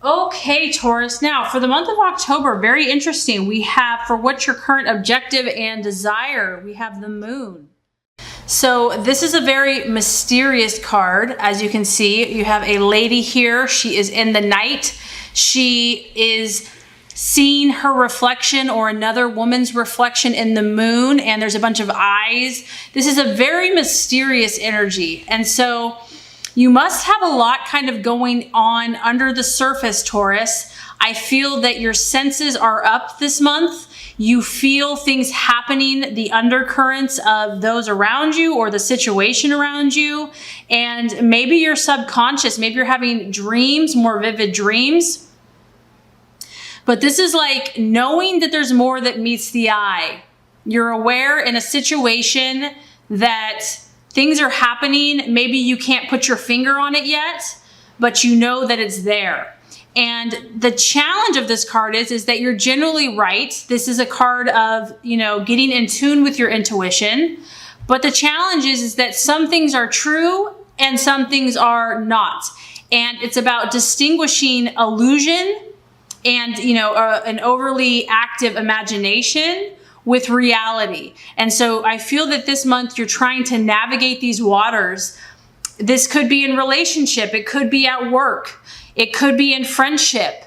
Okay, Taurus. Now, for the month of October, very interesting. We have, for what's your current objective and desire, we have the moon. So this is a very mysterious card. As you can see, you have a lady here. She is in the night. She is seeing her reflection or another woman's reflection in the moon, and there's a bunch of eyes. This is a very mysterious energy. And so you must have a lot kind of going on under the surface, Taurus. I feel that your senses are up this month. You feel things happening, the undercurrents of those around you or the situation around you. And maybe you're subconscious. Maybe you're having dreams, more vivid dreams. But this is like knowing that there's more that meets the eye. You're aware in a situation that things are happening. Maybe you can't put your finger on it yet, but you know that it's there. And the challenge of this card is that you're generally right. This is a card of, getting in tune with your intuition. But the challenge is that some things are true and some things are not. And it's about distinguishing illusion and, an overly active imagination with reality. And so I feel that this month you're trying to navigate these waters. This could be in relationship. It could be at work. It could be in friendship.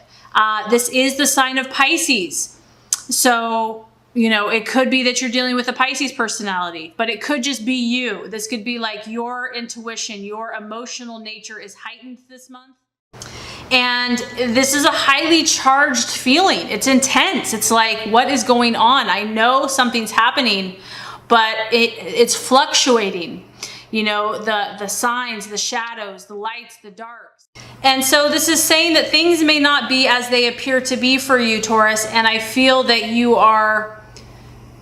This is the sign of Pisces. So, it could be that you're dealing with a Pisces personality, but it could just be you. This could be like your intuition, your emotional nature is heightened this month. And this is a highly charged feeling. It's intense. It's like, what is going on? I know something's happening, but it's fluctuating. The signs, the shadows, the lights, the darks. And so this is saying that things may not be as they appear to be for you, Taurus. And I feel that you are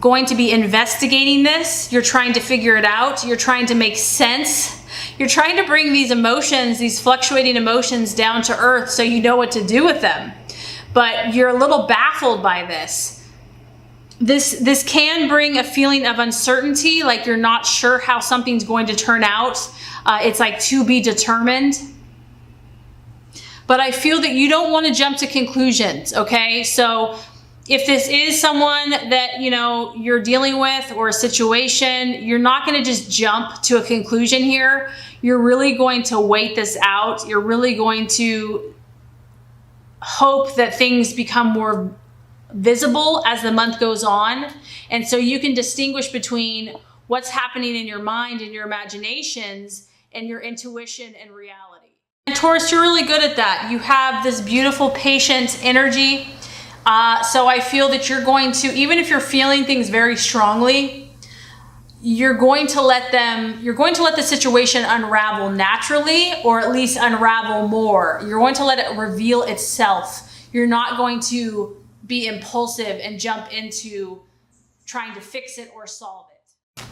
going to be investigating this. You're trying to figure it out. You're trying to make sense. You're trying to bring these emotions, these fluctuating emotions down to earth so you know what to do with them. But you're a little baffled by this. This can bring a feeling of uncertainty, like you're not sure how something's going to turn out. It's like to be determined. But I feel that you don't want to jump to conclusions, okay? So if this is someone that, you're dealing with or a situation, you're not going to just jump to a conclusion here. You're really going to wait this out. You're really going to hope that things become more visible as the month goes on. And so you can distinguish between what's happening in your mind and your imaginations and your intuition and reality. And Taurus, you're really good at that. You have this beautiful, patient energy. So I feel that you're going to, even if you're feeling things very strongly, you're going to let the situation unravel naturally, or at least unravel more. You're going to let it reveal itself. You're not going to be impulsive and jump into trying to fix it or solve it.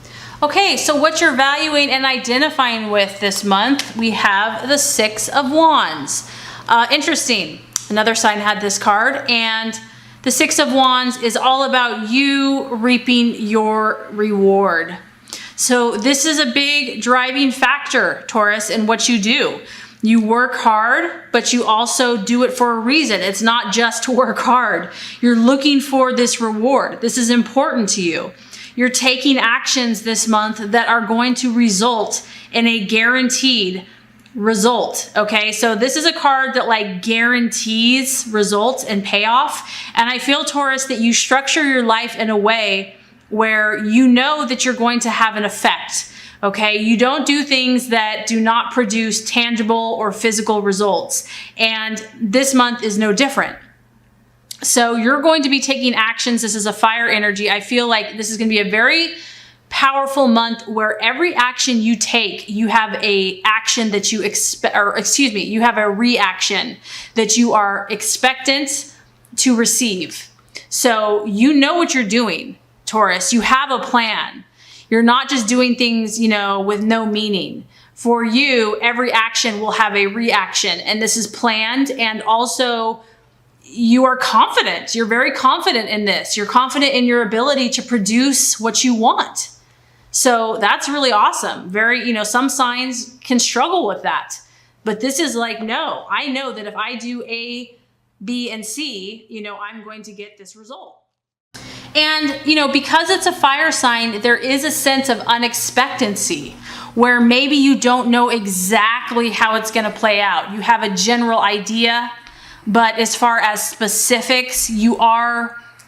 Okay, so what you're valuing and identifying with this month, we have the Six of Wands. Interesting. Another sign had this card, and the Six of Wands is all about you reaping your reward. So this is a big driving factor, Taurus, in what you do. You work hard, but you also do it for a reason. It's not just to work hard. You're looking for this reward. This is important to you. You're taking actions this month that are going to result in a guaranteed result. Okay, so this is a card that like guarantees results and payoff. And I feel, Taurus, that you structure your life in a way where you know that you're going to have an effect. Okay, you don't do things that do not produce tangible or physical results. And this month is no different. So you're going to be taking actions. This is a fire energy. I feel like this is going to be a very powerful month where every action you take, you have a action that you expect, or excuse me, you have a reaction that you are expectant to receive. So you know what you're doing, Taurus. You have a plan. You're not just doing things, with no meaning. For you, every action will have a reaction, and this is planned. And also, you are confident. You're very confident in this. You're confident in your ability to produce what you want. So that's really awesome. Very, some signs can struggle with that, But this is like, no, I know that if I do A, B, and C, you know, I'm going to get this result. And, you know, because it's a fire sign, there is a sense of unexpectancy where maybe you don't know exactly how it's going to play out. You have a general idea, but as far as specifics, you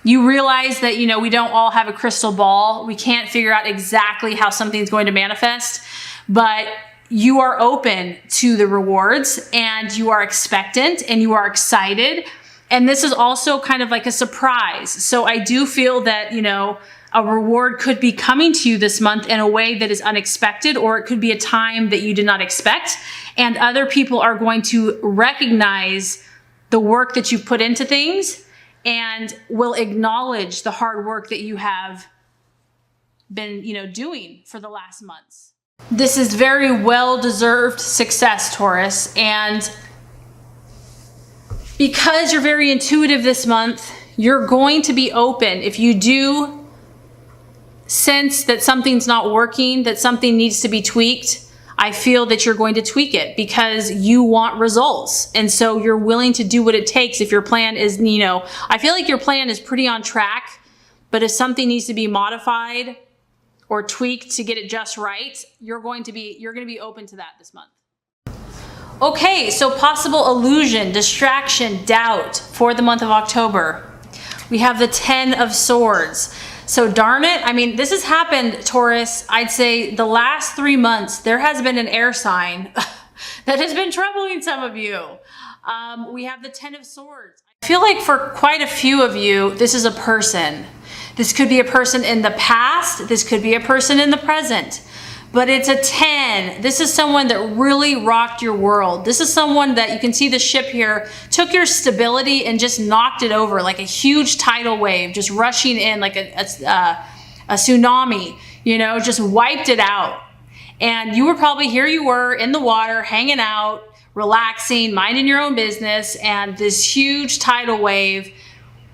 realize that, you know, we don't all have a crystal ball. We can't figure out exactly how something's going to manifest, but you are open to the rewards and you are expectant and you are excited. And this is also kind of like a surprise. So I do feel that, you know, a reward could be coming to you this month in a way that is unexpected, or it could be a time that you did not expect. And other people are going to recognize the work that you've put into things and will acknowledge the hard work that you have been, you know, doing for the last months. This is very well-deserved success, Taurus. And because you're very intuitive this month, you're going to be open. If you do sense that something's not working, that something needs to be tweaked, I feel that you're going to tweak it because you want results. And so you're willing to do what it takes. If your plan is, you know, I feel like your plan is pretty on track, but if something needs to be modified or tweaked to get it just right, you're going to be open to that this month. Okay, so possible illusion, distraction, doubt for the month of October. We have the 10 of Swords. So darn it, I mean, this has happened, Taurus, I'd say the last 3 months, there has been an air sign that has been troubling some of you. We have the 10 of Swords. I feel like for quite a few of you, this is a person. This could be a person in the past. This could be a person in the present. But it's a 10. This is someone that really rocked your world. This is someone that, you can see the ship here, took your stability and just knocked it over like a huge tidal wave, just rushing in like a tsunami, you know, just wiped it out. And you were probably, here you were in the water, hanging out, relaxing, minding your own business, and this huge tidal wave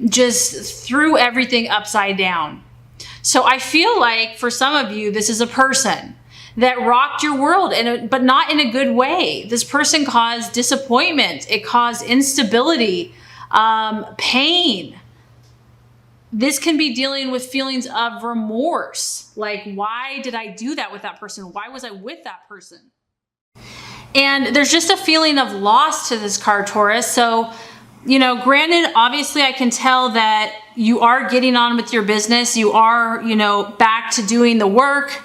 just threw everything upside down. So I feel like for some of you, this is a person that rocked your world, but not in a good way. This person caused disappointment. It caused instability, pain. This can be dealing with feelings of remorse. Like, why did I do that with that person? Why was I with that person? And there's just a feeling of loss to this card, Taurus. So, you know, granted, obviously I can tell that you are getting on with your business. You are, you know, back to doing the work,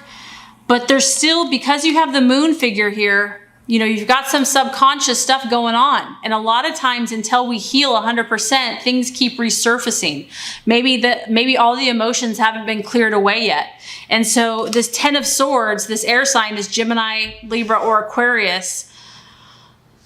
but there's still, because you have the moon figure here, you know, you've got some subconscious stuff going on. And a lot of times until we heal 100%, things keep resurfacing. Maybe all the emotions haven't been cleared away yet. And so this 10 of Swords, this air sign, this Gemini, Libra, or Aquarius,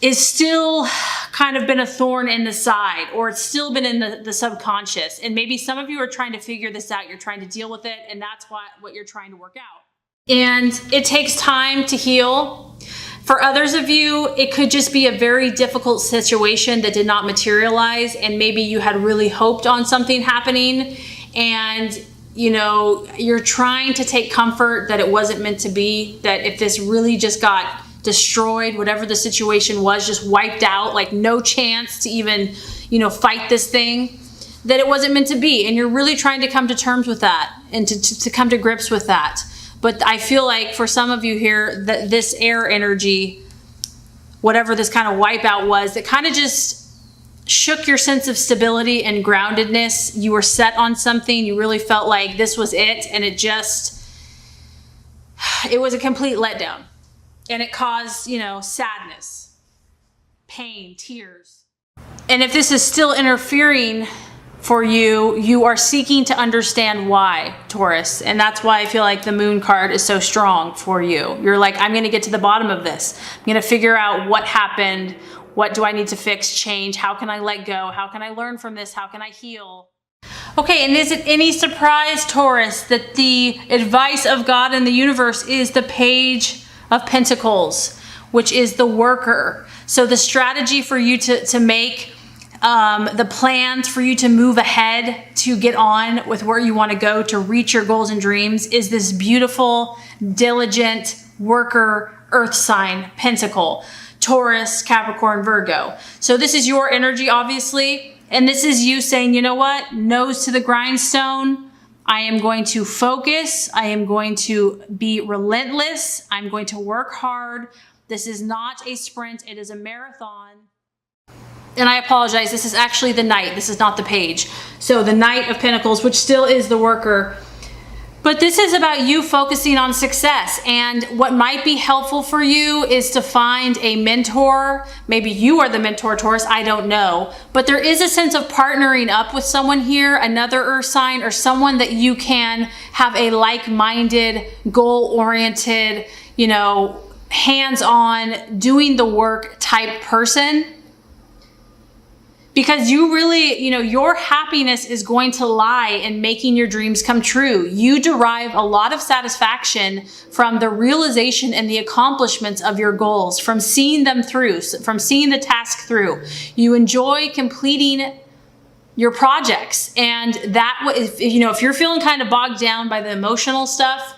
is still kind of been a thorn in the side, or it's still been in the subconscious. And maybe some of you are trying to figure this out. You're trying to deal with it, and that's what you're trying to work out. And it takes time to heal. For others of you, it could just be a very difficult situation that did not materialize, and maybe you had really hoped on something happening, and you know, you're trying to take comfort that it wasn't meant to be, that if this really just got destroyed, whatever the situation was, just wiped out, like no chance to even, you know, fight this thing, that it wasn't meant to be. And you're really trying to come to terms with that and to come to grips with that. But I feel like for some of you here, that this air energy, whatever this kind of wipeout was, that kind of just shook your sense of stability and groundedness. You were set on something. You really felt like this was it. And it was a complete letdown. And it caused, you know, sadness, pain, tears. And if this is still interfering for you, you are seeking to understand why, Taurus. And that's why I feel like the moon card is so strong for you. You're like, I'm going to get to the bottom of this. I'm going to figure out what happened. What do I need to fix, change? How can I let go? How can I learn from this? How can I heal? Okay, and is it any surprise, Taurus, that the advice of God and the universe is the Page of Pentacles, which is the worker? So the strategy for you to make, the plans for you to move ahead, to get on with where you want to go, to reach your goals and dreams, is this beautiful, diligent worker earth sign pentacle. Taurus, Capricorn, Virgo. So this is your energy, obviously. And this is you saying, you know what? Nose to the grindstone. I am going to focus. I am going to be relentless. I'm going to work hard. This is not a sprint. It is a marathon. And I apologize. This is actually the Knight. This is not the Page. So the Knight of Pentacles, which still is the worker. But this is about you focusing on success. And what might be helpful for you is to find a mentor. Maybe you are the mentor, Taurus. I don't know. But there is a sense of partnering up with someone here, another earth sign, or someone that you can have a like-minded, goal-oriented, hands-on, doing the work type person. Because you really, your happiness is going to lie in making your dreams come true. You derive a lot of satisfaction from the realization and the accomplishments of your goals, from seeing them through, from seeing the task through. You enjoy completing your projects. And that, if you're feeling kind of bogged down by the emotional stuff,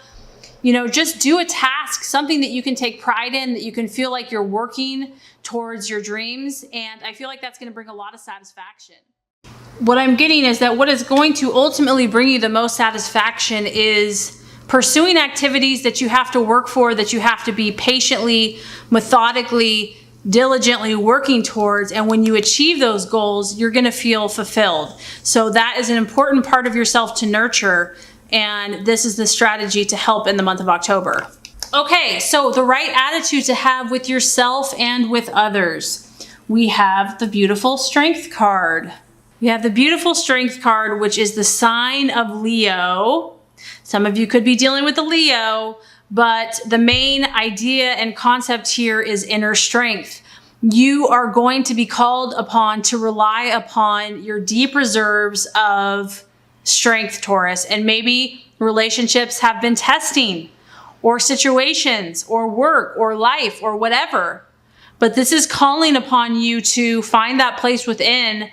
just do a task, something that you can take pride in, that you can feel like you're working towards your dreams. And I feel like that's going to bring a lot of satisfaction. What I'm getting is that what is going to ultimately bring you the most satisfaction is pursuing activities that you have to work for, that you have to be patiently, methodically, diligently working towards. And when you achieve those goals, you're going to feel fulfilled. So that is an important part of yourself to nurture. And this is the strategy to help in the month of October. Okay, so the right attitude to have with yourself and with others. We have the beautiful Strength card. We have the beautiful Strength card, which is the sign of Leo. Some of you could be dealing with a Leo, but the main idea and concept here is inner strength. You are going to be called upon to rely upon your deep reserves of strength, Taurus. And maybe relationships have been testing, or situations, or work, or life, or whatever. But this is calling upon you to find that place within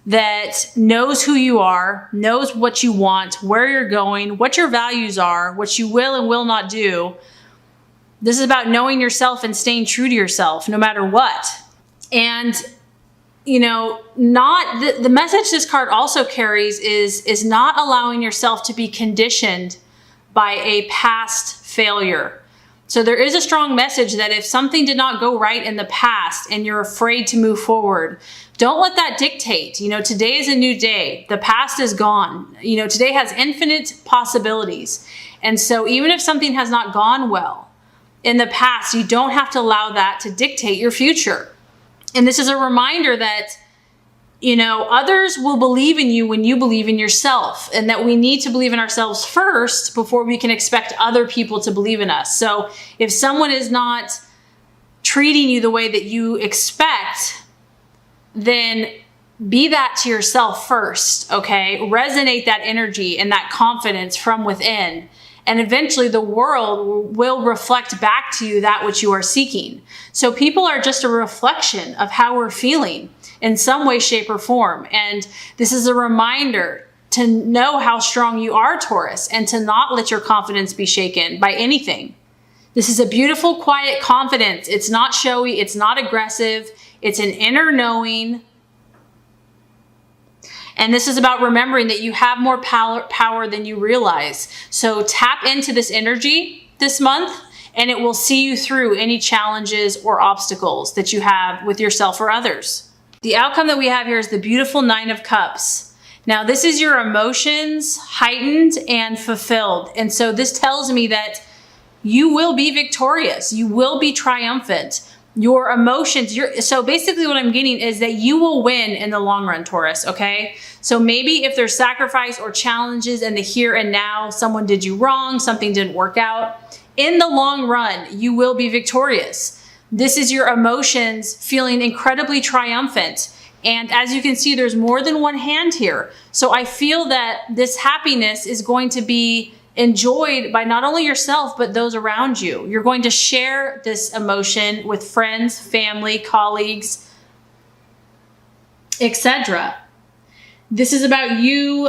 that knows who you are, knows what you want, where you're going, what your values are, what you will and will not do. This is about knowing yourself and staying true to yourself no matter what. And the message this card also carries is not allowing yourself to be conditioned by a past failure. So there is a strong message that if something did not go right in the past and you're afraid to move forward, don't let that dictate. Today is a new day. The past is gone. Today has infinite possibilities. And so even if something has not gone well in the past, you don't have to allow that to dictate your future. And this is a reminder that others will believe in you when you believe in yourself, and that we need to believe in ourselves first before we can expect other people to believe in us. So if someone is not treating you the way that you expect, then be that to yourself first, okay? Resonate that energy and that confidence from within. And eventually the world will reflect back to you that which you are seeking. So people are just a reflection of how we're feeling in some way, shape, or form. And this is a reminder to know how strong you are, Taurus, and to not let your confidence be shaken by anything. This is a beautiful, quiet confidence. It's not showy. It's not aggressive. It's an inner knowing. And this is about remembering that you have more power than you realize. So tap into this energy this month, and it will see you through any challenges or obstacles that you have with yourself or others. The outcome that we have here is the beautiful Nine of Cups. Now, this is your emotions heightened and fulfilled. And so this tells me that you will be victorious. You will be triumphant. Your emotions, so basically what I'm getting is that you will win in the long run, Taurus, okay? So maybe if there's sacrifice or challenges in the here and now, someone did you wrong, something didn't work out, in the long run, you will be victorious. This is your emotions feeling incredibly triumphant. And as you can see, there's more than one hand here. So I feel that this happiness is going to be enjoyed by not only yourself, but those around you. You're going to share this emotion with friends, family, colleagues, etc. This is about you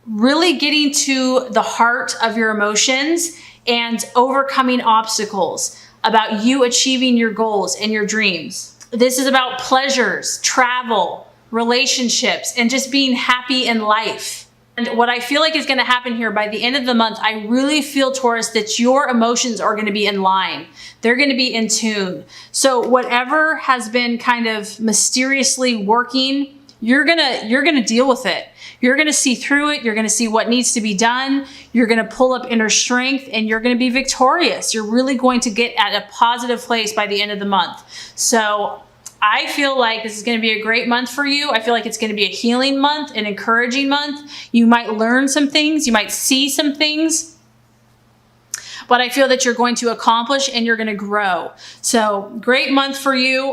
really getting to the heart of your emotions and overcoming obstacles. about you achieving your goals and your dreams. This is about pleasures, travel, relationships, and just being happy in life. And what I feel like is going to happen here by the end of the month, I really feel, Taurus, that your emotions are going to be in line. They're going to be in tune. So whatever has been kind of mysteriously working, you're going to deal with it. You're going to see through it. You're going to see what needs to be done. You're going to pull up inner strength and you're going to be victorious. You're really going to get at a positive place by the end of the month. So I feel like this is going to be a great month for you. I feel like it's going to be a healing month, an encouraging month. You might learn some things. You might see some things. But I feel that you're going to accomplish and you're going to grow. So great month for you.